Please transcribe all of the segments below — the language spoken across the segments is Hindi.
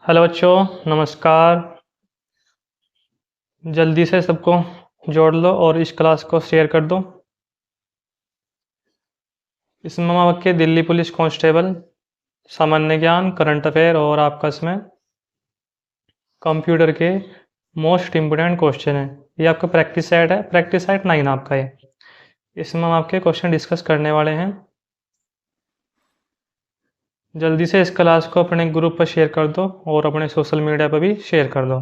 हेलो बच्चों, नमस्कार। जल्दी से सबको जोड़ लो और इस क्लास को शेयर कर दो। इसमें हम आपके दिल्ली पुलिस कांस्टेबल, सामान्य ज्ञान, करंट अफेयर और आपका इसमें कंप्यूटर के मोस्ट इम्पोर्टेंट क्वेश्चन है। ये आपका प्रैक्टिस सेट है, प्रैक्टिस सेट 9 आपका है। इसमें हम आपके क्वेश्चन डिस्कस करने वाले हैं। जल्दी से इस क्लास को अपने ग्रुप पर शेयर कर दो और अपने सोशल मीडिया पर भी शेयर कर दो।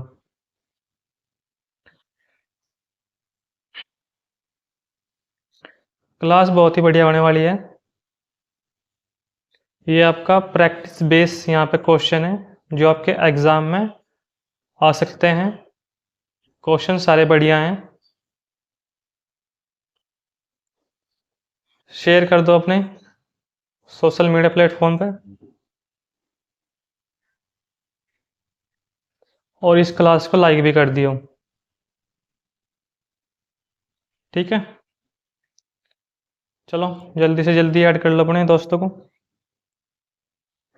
क्लास बहुत ही बढ़िया होने वाली है। ये आपका प्रैक्टिस बेस यहाँ पे क्वेश्चन है जो आपके एग्ज़ाम में आ सकते हैं। क्वेश्चन सारे बढ़िया हैं। शेयर कर दो अपने सोशल मीडिया प्लेटफॉर्म पे और इस क्लास को लाइक भी कर दियो। ठीक है, चलो जल्दी से जल्दी ऐड कर लो अपने दोस्तों को,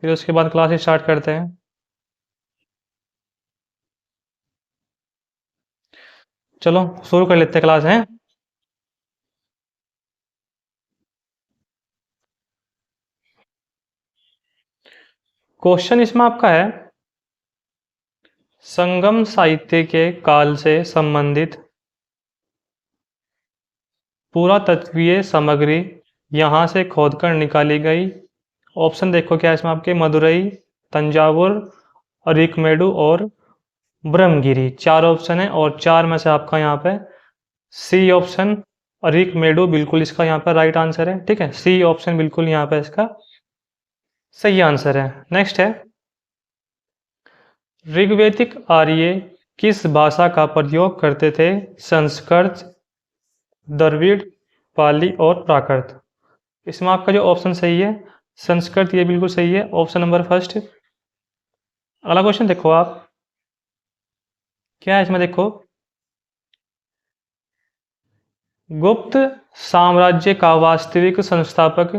फिर उसके बाद क्लास स्टार्ट करते हैं। चलो शुरू कर लेते हैं क्लास है। क्वेश्चन इसमें आपका है, संगम साहित्य के काल से संबंधित पुरातत्वीय सामग्री यहाँ से खोदकर निकाली गई। ऑप्शन देखो क्या है इसमें आपके, मदुरई, तंजावुर, अरिकमेडु और ब्रह्मगिरी। चार ऑप्शन है और चार में से आपका यहाँ पे सी ऑप्शन अरिकमेडु बिल्कुल इसका यहाँ पर राइट आंसर है। ठीक है, सी ऑप्शन बिल्कुल यहाँ पे इसका सही आंसर है। नेक्स्ट है, ऋग्वैदिक आर्य किस भाषा का प्रयोग करते थे? संस्कृत, द्रविड़, पाली और प्राकृत। इसमें आपका जो ऑप्शन सही है संस्कृत, ये बिल्कुल सही है, ऑप्शन नंबर फर्स्ट। अगला क्वेश्चन देखो आप, क्या है इसमें देखो, गुप्त साम्राज्य का वास्तविक संस्थापक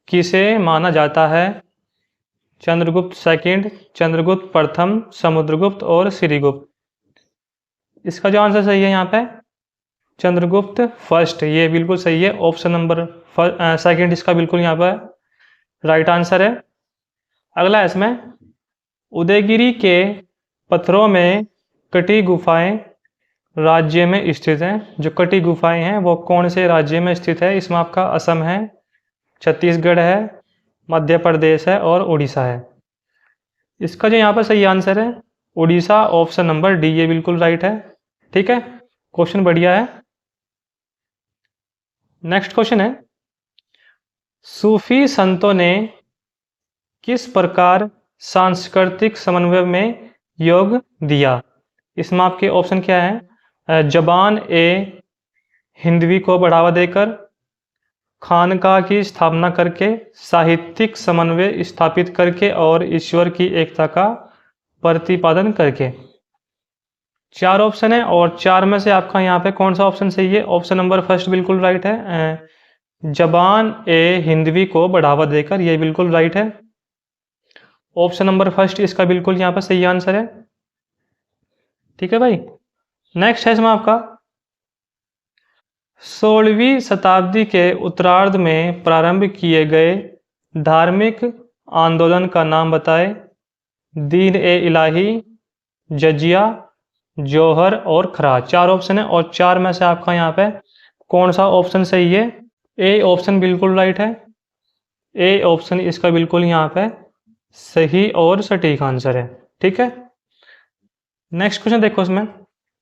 किसे माना जाता है? चंद्रगुप्त सेकंड, चंद्रगुप्त प्रथम, समुद्रगुप्त और श्रीगुप्त। इसका जो आंसर सही है यहाँ पे चंद्रगुप्त फर्स्ट, ये बिल्कुल सही है, ऑप्शन नंबर सेकंड इसका बिल्कुल यहाँ पर राइट आंसर है। अगला है इसमें, उदयगिरी के पत्थरों में कटी गुफाएं राज्य में स्थित हैं। जो कटी गुफाएं हैं वो कौन से राज्य में स्थित है? इसमें आपका असम है, छत्तीसगढ़ है, मध्य प्रदेश है और उड़ीसा है। इसका जो यहाँ पर सही आंसर है उड़ीसा, ऑप्शन नंबर डी, ये बिल्कुल राइट है। ठीक है, क्वेश्चन बढ़िया है। नेक्स्ट क्वेश्चन है, सूफी संतों ने किस प्रकार सांस्कृतिक समन्वय में योग दिया? इसमें आपके ऑप्शन क्या है? जबान ए हिंदवी को बढ़ावा देकर, खानका की स्थापना करके, साहित्यिक समन्वय स्थापित करके और ईश्वर की एकता का प्रतिपादन करके। चार ऑप्शन है और चार में से आपका यहाँ पे कौन सा ऑप्शन सही है? ऑप्शन नंबर फर्स्ट बिल्कुल राइट है, जबान ए हिंदवी को बढ़ावा देकर, ये बिल्कुल राइट है। ऑप्शन नंबर फर्स्ट इसका बिल्कुल यहाँ पर सही आंसर है। ठीक है भाई, नेक्स्ट है इसमें आपका, 16वीं शताब्दी के उत्तरार्ध में प्रारंभ किए गए धार्मिक आंदोलन का नाम बताए। दीन ए इलाही, जजिया, जौहर और खराज। चार ऑप्शन है और चार में से आपका यहाँ पे कौन सा ऑप्शन सही है? ए ऑप्शन बिल्कुल राइट है, ए ऑप्शन इसका बिल्कुल यहाँ पे सही और सटीक आंसर है। ठीक है, नेक्स्ट क्वेश्चन देखो इसमें,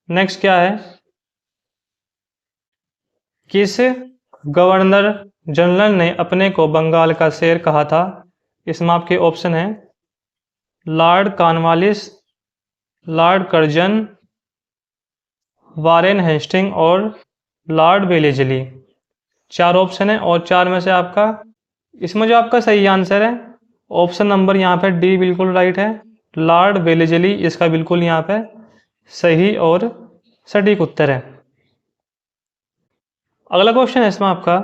नेक्स्ट क्या है, किस गवर्नर जनरल ने अपने को बंगाल का शेर कहा था? इसमें आपके ऑप्शन है Lord Cornwallis, Lord Curzon, Warren Hasting और लॉर्ड वेलेस्ली। चार ऑप्शन है और चार में से आपका इसमें जो आपका सही आंसर है ऑप्शन नंबर यहाँ पे डी बिल्कुल राइट है, लॉर्ड वेलेस्ली इसका बिल्कुल यहाँ पे सही और सटीक उत्तर है। अगला क्वेश्चन है इसमें आपका,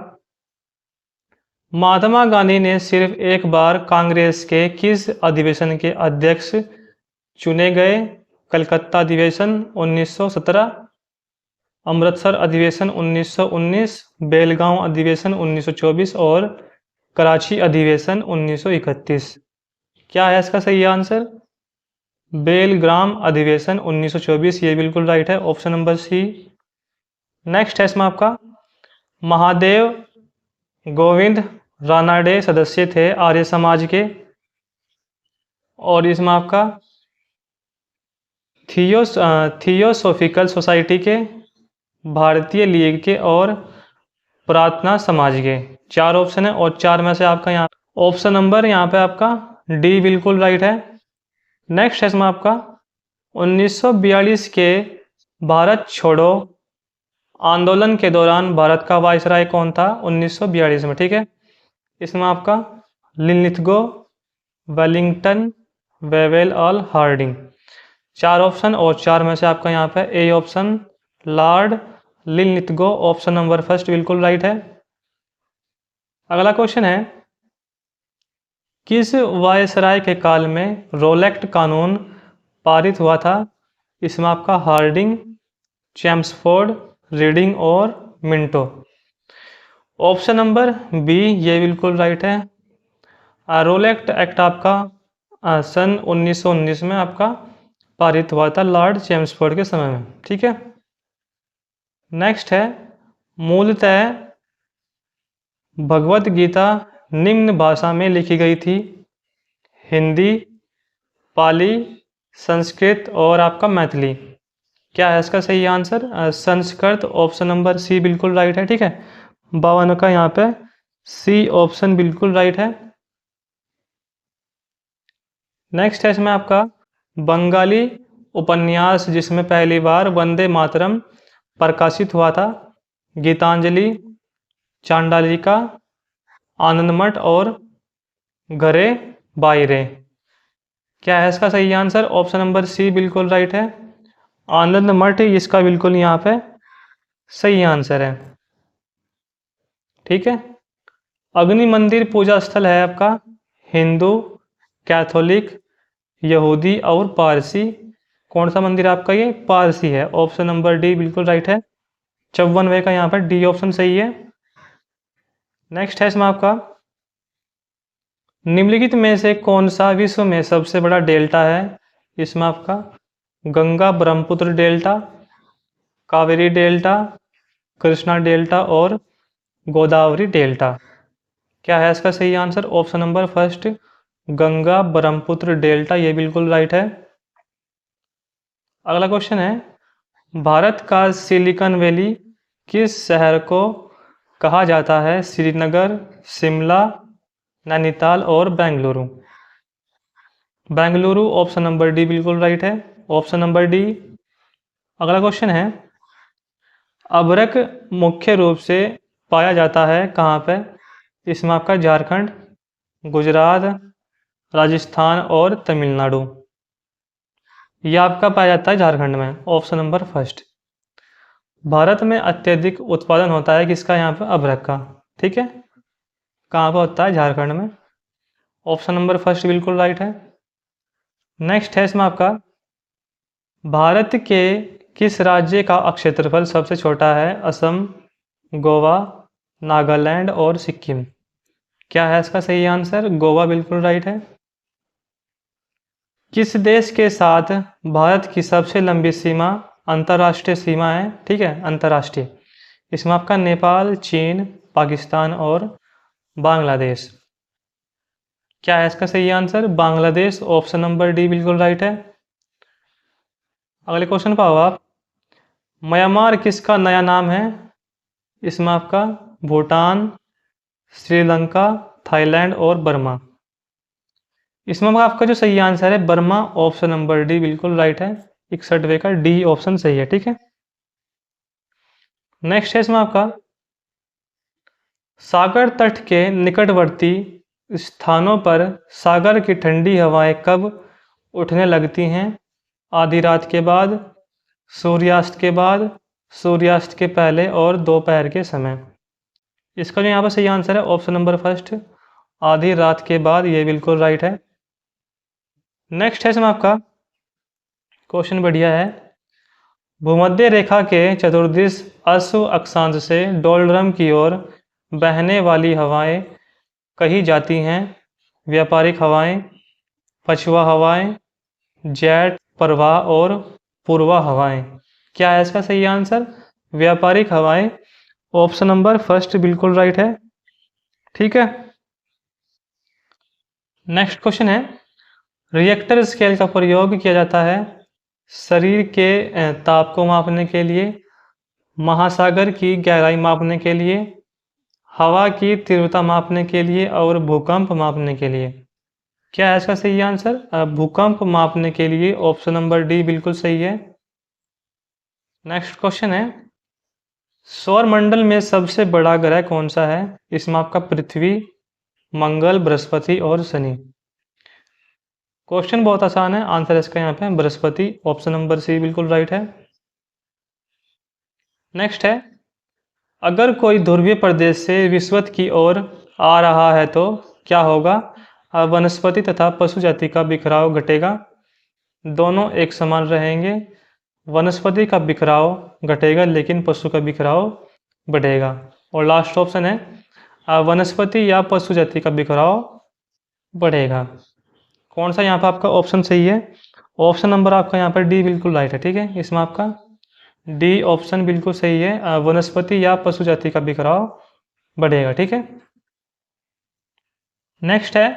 महात्मा गांधी ने सिर्फ एक बार कांग्रेस के किस अधिवेशन के अध्यक्ष चुने गए, कलकत्ता अधिवेशन 1917, अमृतसर अधिवेशन 1919, बेलगांव अधिवेशन 1924 और कराची अधिवेशन 1931। क्या है इसका सही आंसर? बेलग्राम अधिवेशन 1924, ये बिल्कुल राइट है, ऑप्शन नंबर सी। नेक्स्ट है इसमें आपका महादेव गोविंद रानाडे सदस्य थे आर्य समाज के, और इसमें आपका थियोसोफिकल सोसाइटी के, भारतीय लीग के और प्रार्थना समाज के। चार ऑप्शन है और चार में से आपका यहाँ ऑप्शन नंबर यहाँ पे आपका डी बिल्कुल राइट है। नेक्स्ट है इसमें आपका 1942 के भारत छोड़ो आंदोलन के दौरान भारत का वायसराय कौन था 1942 में, ठीक है। इसमें आपका लिनलिथगो, वेलिंगटन, वेवेल और हार्डिंग। चार ऑप्शन और चार में से आपका यहाँ पे A option Lord Linlithgow, option number first बिल्कुल राइट है। अगला क्वेश्चन है किस वायसराय के काल में रोलेक्ट कानून पारित हुआ था? इसमें आपका हार्डिंग, चैम्सफोर्ड, रीडिंग और मिंटो। ऑप्शन नंबर बी ये बिल्कुल राइट है। रोलेक्ट एक्ट आपका सन 1919 में आपका पारित हुआ था लॉर्ड चैम्सफोर्ड के समय में, ठीक है। नेक्स्ट है मूलतः भगवत गीता निम्न भाषा में लिखी गई थी? हिंदी, पाली, संस्कृत और आपका मैथिली। क्या है इसका सही answer? Sanskrit, option number C बिल्कुल राइट है, ठीक है। 52 का यहाँ पे सी ऑप्शन बिल्कुल राइट है। नेक्स्ट है इसमें आपका बंगाली उपन्यास जिसमें पहली बार वंदे मातरम प्रकाशित हुआ था? गीतांजलि, चांडालिका, आनंदमठ और घरे बायरे। क्या है इसका सही आंसर? ऑप्शन नंबर सी बिल्कुल राइट है, आनंदमठ इसका बिल्कुल यहाँ पे सही आंसर है, ठीक है। अग्नि मंदिर पूजा स्थल है आपका हिंदू, कैथोलिक, यहूदी और पारसी। कौन सा मंदिर आपका? ये पारसी है, ऑप्शन नंबर डी बिल्कुल राइट है। 54वें का यहाँ पर डी ऑप्शन सही है। नेक्स्ट है इसमें आपका निम्नलिखित में से कौन सा विश्व में सबसे बड़ा डेल्टा है? इसमें आपका Ganga Brahmaputra delta, Kaveri delta, Krishna delta और गोदावरी डेल्टा। क्या है इसका सही answer? Option number first Ganga Brahmaputra delta, ये बिल्कुल राइट है। अगला क्वेश्चन है भारत का सिलिकॉन वैली किस शहर को कहा जाता है? श्रीनगर, शिमला, नैनीताल और Bengaluru. Bengaluru, option number D बिल्कुल राइट है, ऑप्शन नंबर डी। अगला क्वेश्चन है अभ्रक मुख्य रूप से पाया जाता है कहाँ पे? इसमें आपका झारखंड, गुजरात, राजस्थान और तमिलनाडु। यह आपका पाया जाता है झारखंड में, ऑप्शन नंबर फर्स्ट। भारत में अत्यधिक उत्पादन होता है किसका? यहाँ पे अभ्रक का, ठीक है। कहाँ पर होता है? झारखंड में, ऑप्शन नंबर फर्स्ट बिल्कुल राइट है। नेक्स्ट है इसमें आपका भारत के किस राज्य का क्षेत्रफल सबसे छोटा है? असम, गोवा, नागालैंड और सिक्किम। क्या है इसका सही आंसर? गोवा बिल्कुल राइट है। किस देश के साथ भारत की सबसे लंबी सीमा अंतर्राष्ट्रीय सीमा है? ठीक है, अंतर्राष्ट्रीय। इसमें आपका नेपाल, चीन, पाकिस्तान और बांग्लादेश। क्या है इसका सही answer? Bangladesh, option number D बिल्कुल राइट है। अगले क्वेश्चन पर आओ आप। म्यांमार किसका नया नाम है? इसमें आपका भूटान, श्रीलंका, थाईलैंड और बर्मा। इसमें आपका जो सही आंसर है बर्मा, ऑप्शन नंबर डी बिल्कुल राइट है। 61वें का डी ऑप्शन सही है, ठीक है। नेक्स्ट है इसमें आपका सागर तट के निकटवर्ती स्थानों पर सागर की ठंडी हवाएं कब उठने लगती हैं? आधी रात के बाद, सूर्यास्त के बाद, सूर्यास्त के पहले और दोपहर के समय। इसका जो यहाँ पर सही आंसर है ऑप्शन नंबर फर्स्ट, आधी रात के बाद, ये बिल्कुल राइट है। नेक्स्ट है इसमें आपका क्वेश्चन बढ़िया है। भूमध्य रेखा के चतुर्दिश अश्व अक्षांश से डोलड्रम की ओर बहने वाली हवाएं कही जाती हैं? व्यापारिक हवाएं, पछुआ हवाएं, जेट प्रवाह और पूर्वा हवाएं। क्या है इसका सही आंसर? व्यापारिक हवाएं। ऑप्शन नंबर फर्स्ट बिल्कुल राइट है। ठीक है, नेक्स्ट क्वेश्चन है, रिएक्टर स्केल का प्रयोग किया जाता है शरीर के ताप को मापने के लिए, महासागर की गहराई मापने के लिए, हवा की तीव्रता मापने के लिए और भूकंप मापने के लिए। क्या है इसका सही आंसर? भूकंप मापने के लिए ऑप्शन नंबर डी बिल्कुल सही है। नेक्स्ट क्वेश्चन है, सौर मंडल में सबसे बड़ा ग्रह कौन सा है? इसमें आपका पृथ्वी, मंगल, बृहस्पति और शनि। क्वेश्चन बहुत आसान है, आंसर इसका यहाँ पे बृहस्पति, ऑप्शन नंबर सी बिल्कुल राइट है। नेक्स्ट है, अगर कोई ध्रुवीय प्रदेश से विषुवत की ओर आ रहा है तो क्या होगा? वनस्पति तथा पशु जाति का बिखराव घटेगा, दोनों एक समान रहेंगे, वनस्पति का बिखराव घटेगा लेकिन पशु का बिखराव बढ़ेगा। और लास्ट ऑप्शन है वनस्पति या पशु जाति का बिखराव बढ़ेगा। कौन सा यहाँ पर आपका ऑप्शन सही है? ऑप्शन नंबर आपका यहाँ पर डी बिल्कुल राइट है। ठीक है, इसमें आपका डी ऑप्शन बिल्कुल सही है, वनस्पति या पशु जाति का बिखराव बढ़ेगा। ठीक है, नेक्स्ट है,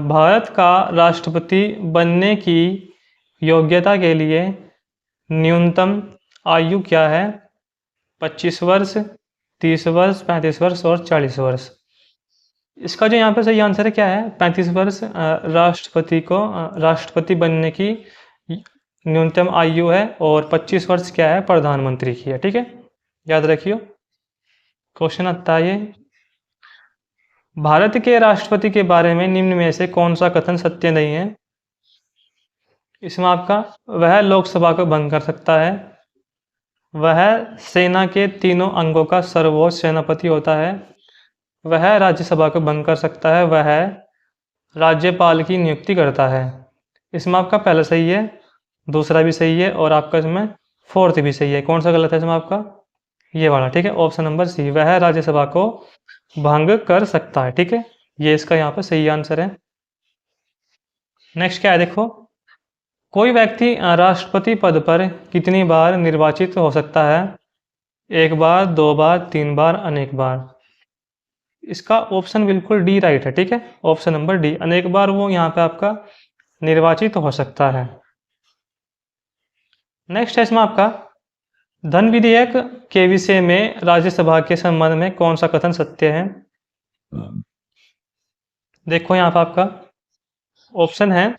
भारत का राष्ट्रपति बनने की योग्यता के लिए न्यूनतम आयु क्या है? 25 वर्ष, 30 वर्ष, 35 वर्ष और 40 वर्ष। इसका जो यहाँ पे सही आंसर है क्या है? 35 वर्ष राष्ट्रपति बनने की न्यूनतम आयु है और 25 वर्ष क्या है? प्रधानमंत्री की है। ठीक है, याद रखियो, क्वेश्चन आता है ये। भारत के राष्ट्रपति के बारे में निम्न में से कौन सा कथन सत्य नहीं है? इसमें आपका वह लोकसभा को भंग कर सकता है, वह सेना के तीनों अंगों का सर्वोच्च सेनापति होता है, वह राज्यसभा को भंग कर सकता है, वह राज्यपाल की नियुक्ति करता है। इसमें आपका पहला सही है, दूसरा भी सही है और आपका इसमें फोर्थ भी सही है। कौन सा गलत है इसमें आपका? ये वाला। ठीक है, ऑप्शन नंबर सी, वह राज्यसभा को भंग कर सकता है। ठीक है, ये इसका यहाँ पर सही आंसर है। नेक्स्ट क्या है देखो, कोई व्यक्ति राष्ट्रपति पद पर कितनी बार निर्वाचित हो सकता है? एक बार, दो बार, तीन बार, अनेक बार। इसका ऑप्शन बिल्कुल डी राइट है। ठीक है, ऑप्शन नंबर डी, अनेक बार वो यहाँ पे आपका निर्वाचित हो सकता है। नेक्स्ट है इसमें आपका धन विधेयक के विषय में राज्यसभा के संबंध में कौन सा कथन सत्य है? देखो यहाँ पे आपका ऑप्शन है,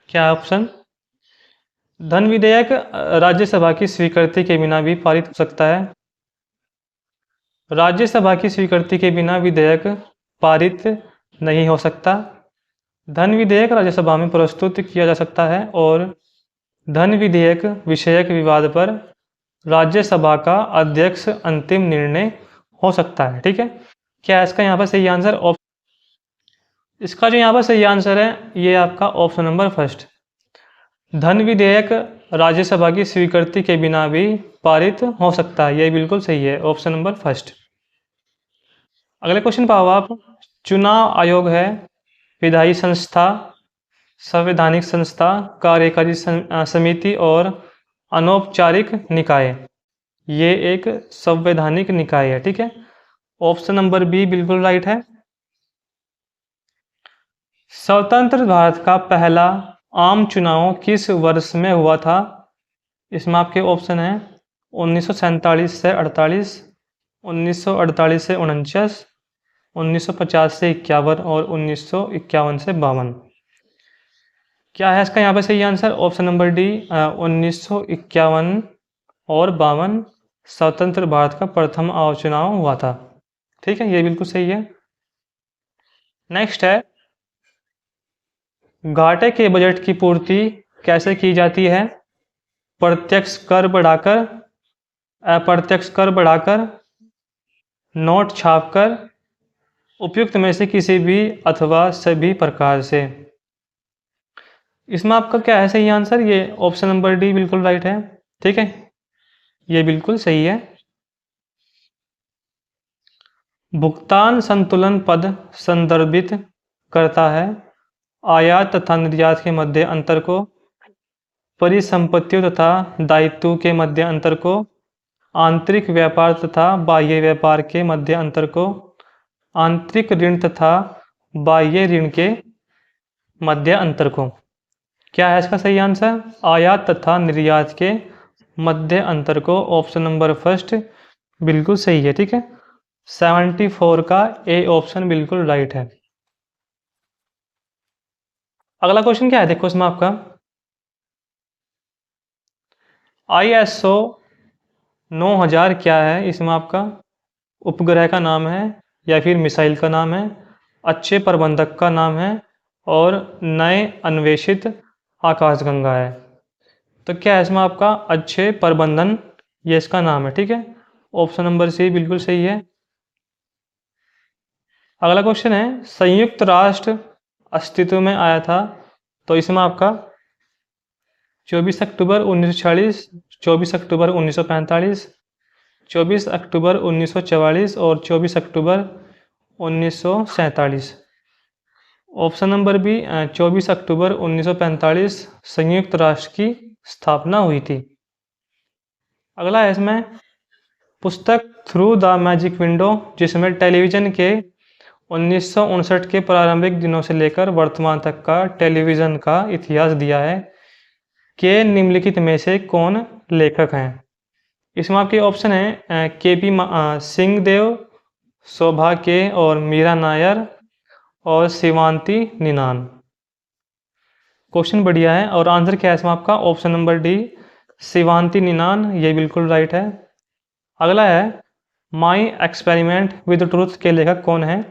क्या ऑप्शन? धन विधेयक राज्यसभा की स्वीकृति के बिना भी पारित हो सकता है, राज्यसभा की स्वीकृति के बिना विधेयक पारित नहीं हो सकता, धन विधेयक राज्यसभा में प्रस्तुत किया जा सकता है और धन विधेयक विषयक विवाद पर राज्यसभा का अध्यक्ष अंतिम निर्णय हो सकता है। ठीक है, क्या है इसका यहाँ पर सही आंसर? इसका जो यहाँ पर सही आंसर है ये आपका ऑप्शन नंबर फर्स्ट, धन विधेयक राज्यसभा की स्वीकृति के बिना भी पारित हो सकता है, ये बिल्कुल सही है, ऑप्शन नंबर फर्स्ट। अगले क्वेश्चन पाओ आप, चुनाव आयोग है विधायी संस्था, संवैधानिक संस्था, कार्यकारी समिति और अनौपचारिक निकाय। ये एक संवैधानिक निकाय है। ठीक है, ऑप्शन नंबर बी बिल्कुल राइट है। स्वतंत्र भारत का पहला आम चुनाव किस वर्ष में हुआ था? इसमें आपके ऑप्शन है 1947 से 48, 1948 से 49, 1950 से 51 और 1951 से 52। क्या है इसका यहाँ पे सही आंसर? ऑप्शन नंबर डी, 1951 और 52 स्वतंत्र भारत का प्रथम आम चुनाव हुआ था। ठीक है, ये बिल्कुल सही है। नेक्स्ट है, घाटे के बजट की पूर्ति कैसे की जाती है? प्रत्यक्ष कर बढ़ाकर, अप्रत्यक्ष कर बढ़ाकर, नोट छापकर, उपयुक्त में से किसी भी अथवा सभी प्रकार से। इसमें आपका क्या है सही आंसर, ये ऑप्शन नंबर डी बिल्कुल राइट है। ठीक है, ये बिल्कुल सही है। भुगतान संतुलन पद संदर्भित करता है आयात तथा निर्यात के मध्य अंतर को, परिसंपत्तियों तथा दायित्वों के मध्य अंतर को, आंतरिक व्यापार तथा बाह्य व्यापार के मध्य अंतर को, आंतरिक ऋण तथा बाह्य ऋण के मध्य अंतर को। क्या है इसका सही आंसर, आयात तथा निर्यात के मध्य अंतर को, ऑप्शन नंबर फर्स्ट बिल्कुल सही है। ठीक है, 74 का ए ऑप्शन बिल्कुल राइट है। अगला क्वेश्चन क्या है देखो इसमें आपका, ISO 9000 क्या है, इसमें आपका उपग्रह का नाम है या फिर मिसाइल का नाम है, अच्छे प्रबंधक का नाम है और नए अन्वेषित आकाशगंगा है। तो क्या है इसमें आपका अच्छे प्रबंधन, ये इसका नाम है। ठीक है, ऑप्शन नंबर सी बिल्कुल सही है। अगला क्वेश्चन है, संयुक्त राष्ट्र अस्तित्व में आया था, तो इसमें आपका 24 अक्टूबर 1946, 24 अक्टूबर 1945, 24 अक्टूबर 1944 और 24 अक्टूबर 1947। ऑप्शन नंबर बी 24 अक्टूबर 1945 संयुक्त राष्ट्र की स्थापना हुई थी। अगला है इसमें पुस्तक थ्रू द मैजिक विंडो, जिसमें टेलीविज़न के 1959 के प्रारंभिक दिनों से लेकर वर्तमान तक का टेलीविज़न का इतिहास दिया है, के निम्नलिखित में से कौन लेखक हैं। इसमें आपके ऑप्शन है KP सिंह देव, शोभा के और मीरा नायर और शिवांती निनान। क्वेश्चन बढ़िया है और आंसर क्या है इसमें आपका, ऑप्शन नंबर डी शिवांती निनान, ये बिल्कुल राइट है। अगला है माई एक्सपेरिमेंट विद ट्रूथ के लेखक कौन है।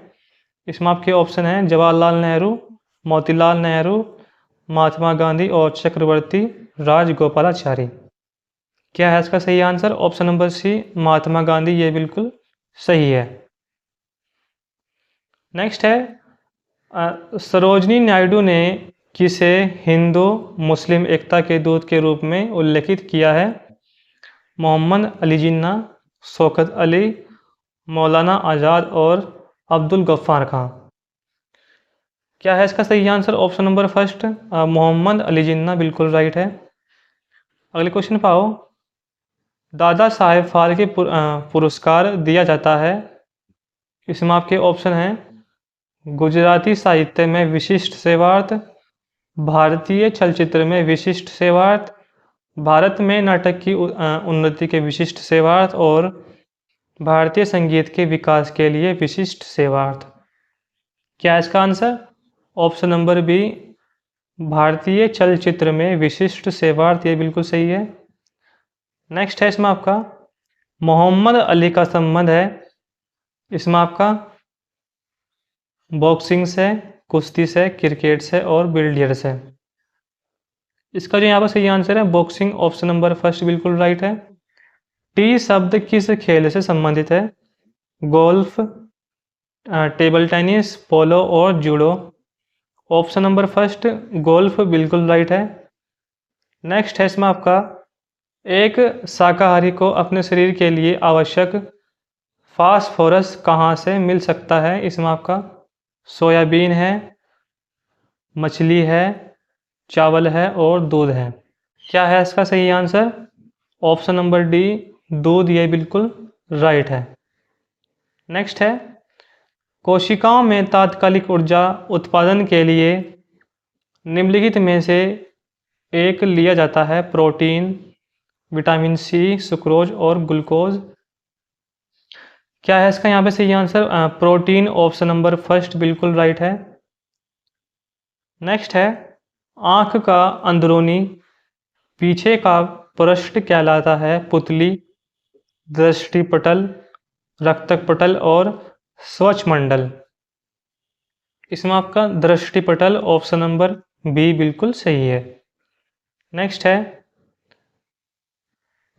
इसमें आपके ऑप्शन है जवाहरलाल नेहरू, मोतीलाल नेहरू, महात्मा गांधी और चक्रवर्ती राजगोपालाचारी। क्या है इसका सही आंसर, ऑप्शन नंबर सी महात्मा गांधी, ये बिल्कुल सही है। नेक्स्ट है सरोजनी नायडू ने किसे हिंदू मुस्लिम एकता के दूत के रूप में उल्लेखित किया है। मोहम्मद अली जिन्ना, शौकत अली, मौलाना आज़ाद और अब्दुल गफ्फार खां। क्या है इसका सही answer, option number first Mohammad Ali Jinnah, बिल्कुल राइट है। अगले क्वेश्चन पाओ, दादा साहेब फाल्के पुरस्कार दिया जाता है। इसमें आपके ऑप्शन हैं गुजराती साहित्य में विशिष्ट सेवार्थ, भारतीय चलचित्र में विशिष्ट सेवार्थ, भारत में नाटक की उन्नति के विशिष्ट सेवार्थ और भारतीय संगीत के विकास के लिए विशिष्ट सेवार्थ। क्या है इसका आंसर, ऑप्शन नंबर बी भारतीय चलचित्र में विशिष्ट सेवार्थ, ये बिल्कुल सही है। नेक्स्ट है इसमें आपका मोहम्मद अली का संबंध है, इसमें आपका बॉक्सिंग से, कुश्ती से, क्रिकेट से और बिलियर्ड्स से। इसका जो यहाँ पर सही आंसर है बॉक्सिंग, ऑप्शन नंबर फर्स्ट बिल्कुल राइट है। टी शब्द किस खेल से संबंधित है, गोल्फ, टेबल टेनिस, पोलो और judo. Option number first golf बिल्कुल राइट है। नेक्स्ट है इसमें आपका एक शाकाहारी को अपने शरीर के लिए आवश्यक फास्फोरस कहाँ से मिल सकता है। इसमें आपका सोयाबीन है, मछली है, चावल है और दूध है। क्या है इसका सही आंसर, ऑप्शन नंबर डी दूध, ये बिल्कुल राइट है। नेक्स्ट है कोशिकाओं में तात्कालिक ऊर्जा उत्पादन के लिए निम्नलिखित में से एक लिया जाता है, प्रोटीन, विटामिन सी, सुक्रोज और ग्लूकोज। क्या है इसका यहाँ पे सही answer, protein, option number first बिल्कुल राइट है। नेक्स्ट है आँख का अंदरूनी पीछे का पृष्ठ कहलाता है, पुतली, दृष्टिपटल, रक्तपटल और स्वचमंडल। इसमें आपका दृष्टिपटल, ऑप्शन नंबर बी बिल्कुल सही है। नेक्स्ट है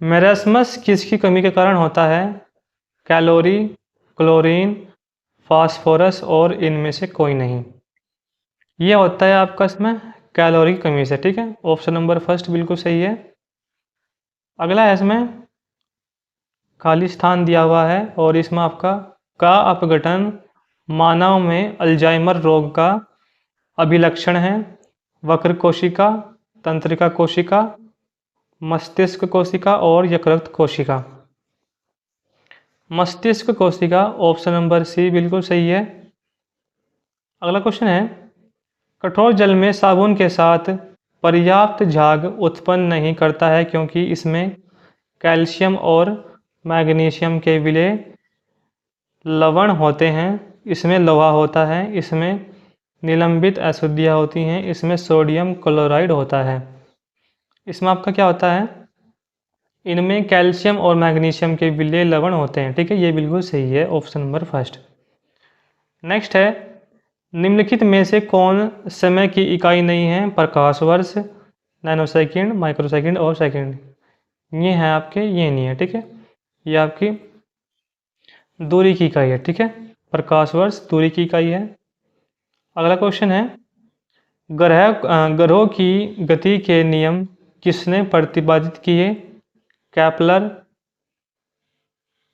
मेरेस्मस किसकी कमी के कारण होता है, कैलोरी, क्लोरीन, फास्फोरस और इनमें से कोई नहीं। ये होता है आपका इसमें कैलोरी की कमी से। ठीक है, ऑप्शन नंबर फर्स्ट बिल्कुल सही है। अगला है इसमें खाली स्थान दिया हुआ है और इसमें आपका का अपघटन मानव में अल्जाइमर रोग का अभिलक्षण है। वक्र कोशिका, तंत्रिका कोशिका, मस्तिष्क कोशिका और यकृत कोशिका। मस्तिष्क कोशिका, ऑप्शन नंबर सी बिल्कुल सही है। अगला क्वेश्चन है कठोर जल में साबुन के साथ पर्याप्त झाग उत्पन्न नहीं करता है क्योंकि इसमें कैल्शियम और मैग्नीशियम के विलय लवण होते हैं, इसमें लोहा होता है, इसमें निलंबित अशुद्धियाँ होती हैं, इसमें सोडियम क्लोराइड होता है। इसमें आपका क्या होता है, इनमें कैल्शियम और मैग्नीशियम के विलय लवण होते हैं। ठीक है, ये बिल्कुल सही है, ऑप्शन नंबर फर्स्ट। नेक्स्ट है निम्नलिखित में से कौन समय की इकाई नहीं है। प्रकाश वर्ष, नैनोसेकंड, माइक्रोसेकंड और सेकंड। ये हैं आपके, ये नहीं है। ठीक है, ये आपकी दूरी की इकाई है। ठीक है, प्रकाश वर्ष दूरी की इकाई है। अगला क्वेश्चन है ग्रहों की गति के नियम किसने प्रतिपादित किए। कैपलर,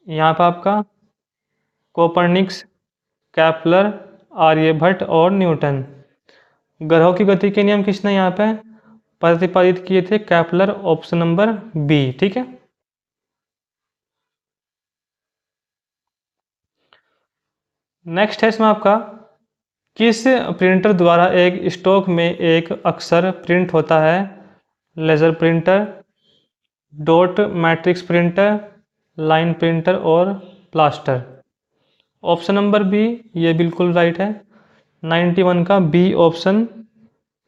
यहाँ पर आपका कोपरनिकस, कैपलर, आर्यभट्ट और न्यूटन। ग्रहों की गति के नियम किसने यहाँ पे प्रतिपादित किए थे। Kepler, option number B. ठीक है, नेक्स्ट है इसमें आपका किस प्रिंटर द्वारा एक स्टॉक में एक अक्षर प्रिंट होता है। Laser printer, dot matrix printer, line printer और प्लास्टर। ऑप्शन नंबर बी ये बिल्कुल राइट है। 91 का बी ऑप्शन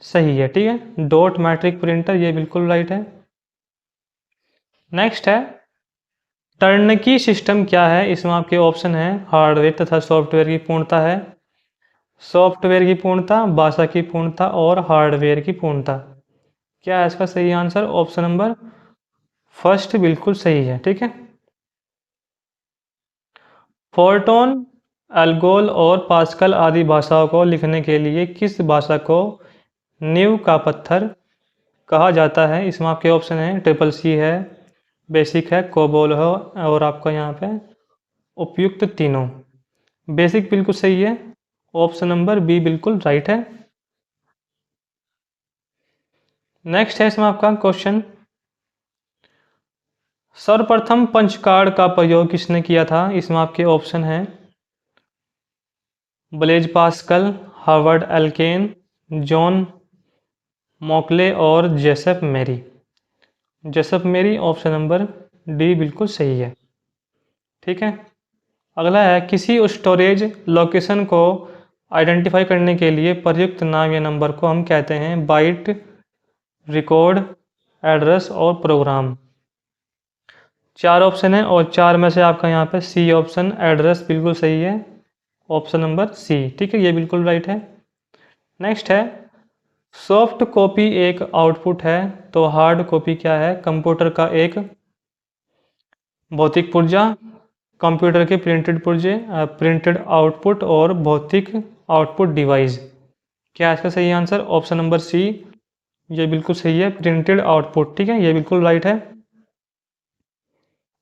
सही है। ठीक है, डॉट मैट्रिक प्रिंटर ये बिल्कुल राइट है। नेक्स्ट है टर्नकी सिस्टम क्या है। इसमें आपके ऑप्शन है हार्डवेयर तथा सॉफ्टवेयर की पूर्णता है, सॉफ्टवेयर की पूर्णता, भाषा की पूर्णता और हार्डवेयर की पूर्णता। क्या है इसका सही आंसर। ऑप्शन नंबर फर्स्ट बिल्कुल सही है। ठीक है, फोर्टोन, एल्गोल और पास्कल आदि भाषाओं को लिखने के लिए किस भाषा को नींव का पत्थर कहा जाता है। इसमें आपके ऑप्शन है ट्रिपल सी है, बेसिक है, कोबोल है और आपका यहाँ पे उपयुक्त तीनों। बेसिक बिल्कुल सही है, ऑप्शन नंबर बी बिल्कुल राइट है। नेक्स्ट है इसमें आपका क्वेश्चन सर्वप्रथम पंचकार्ड का प्रयोग किसने किया था। इसमें आपके ऑप्शन है Blaise Pascal, Howard Aiken, John Mauchly और जेसप मेरी। जेसप मेरी, ऑप्शन नंबर डी बिल्कुल सही है। ठीक है, अगला है किसी स्टोरेज लोकेशन को आइडेंटिफाई करने के लिए प्रयुक्त नाम या नंबर को हम कहते हैं बाइट, रिकॉर्ड, एड्रेस और प्रोग्राम। चार ऑप्शन है और चार में से आपका यहाँ पे सी ऑप्शन एड्रेस बिल्कुल सही है, ऑप्शन नंबर सी। ठीक है, ये बिल्कुल राइट है। नेक्स्ट है सॉफ्ट कॉपी एक आउटपुट है तो हार्ड कॉपी क्या है। कंप्यूटर का एक भौतिक पुर्जा, कंप्यूटर के प्रिंटेड पुर्जे, प्रिंटेड आउटपुट और भौतिक आउटपुट डिवाइस। क्या है इसका सही आंसर। ऑप्शन नंबर सी ये बिल्कुल सही है, प्रिंटेड आउटपुट। ठीक है, ये बिल्कुल राइट है।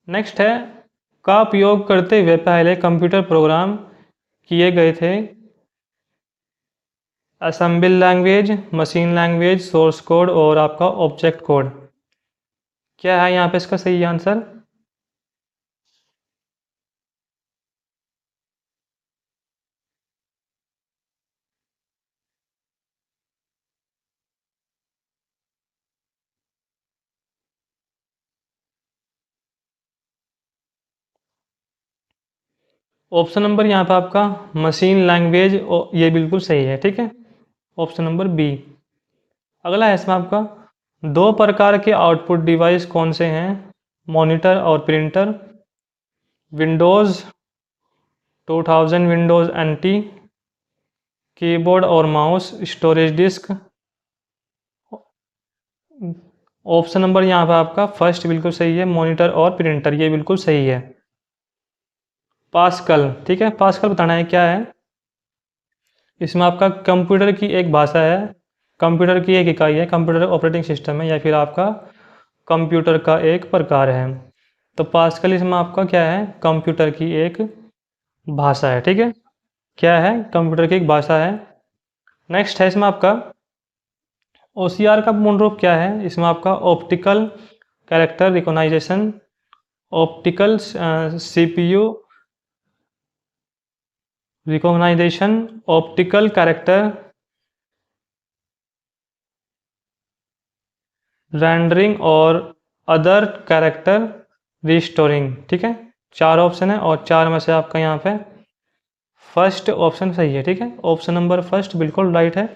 नेक्स्ट है का उपयोग करते हुए पहले कंप्यूटर प्रोग्राम किए गए थे। Assemble language, machine language, source code और आपका ऑब्जेक्ट कोड। क्या है यहाँ पे इसका सही आंसर। ऑप्शन नंबर यहाँ पे आपका मशीन लैंग्वेज ये बिल्कुल सही है। ठीक है, ऑप्शन नंबर बी। अगला है इसमें आपका दो प्रकार के आउटपुट डिवाइस कौन से हैं। मॉनिटर और printer, Windows 2000, Windows NT, keyboard और mouse, storage disk. Option number यहाँ पे आपका फर्स्ट बिल्कुल सही है, मॉनिटर और प्रिंटर ये बिल्कुल सही है। पास्कल, ठीक है, पास्कल बताना है क्या है। इसमें आपका कंप्यूटर की एक भाषा है कंप्यूटर की एक इकाई है, कंप्यूटर ऑपरेटिंग सिस्टम है या फिर आपका कंप्यूटर का एक प्रकार है। तो पास्कल इसमें आपका क्या है, कंप्यूटर की एक भाषा है। ठीक है, क्या है, कंप्यूटर की एक भाषा है। नेक्स्ट है इसमें आपका OCR का पूर्ण रूप क्या है, इसमें आपका optical character recognization, optical CPU recognization, optical character rendering और अदर कैरेक्टर रिस्टोरिंग। ठीक है, 4 ऑप्शन है और 4 में से आपका यहाँ पे फर्स्ट ऑप्शन सही है। ठीक है, ऑप्शन नंबर फर्स्ट बिल्कुल राइट है।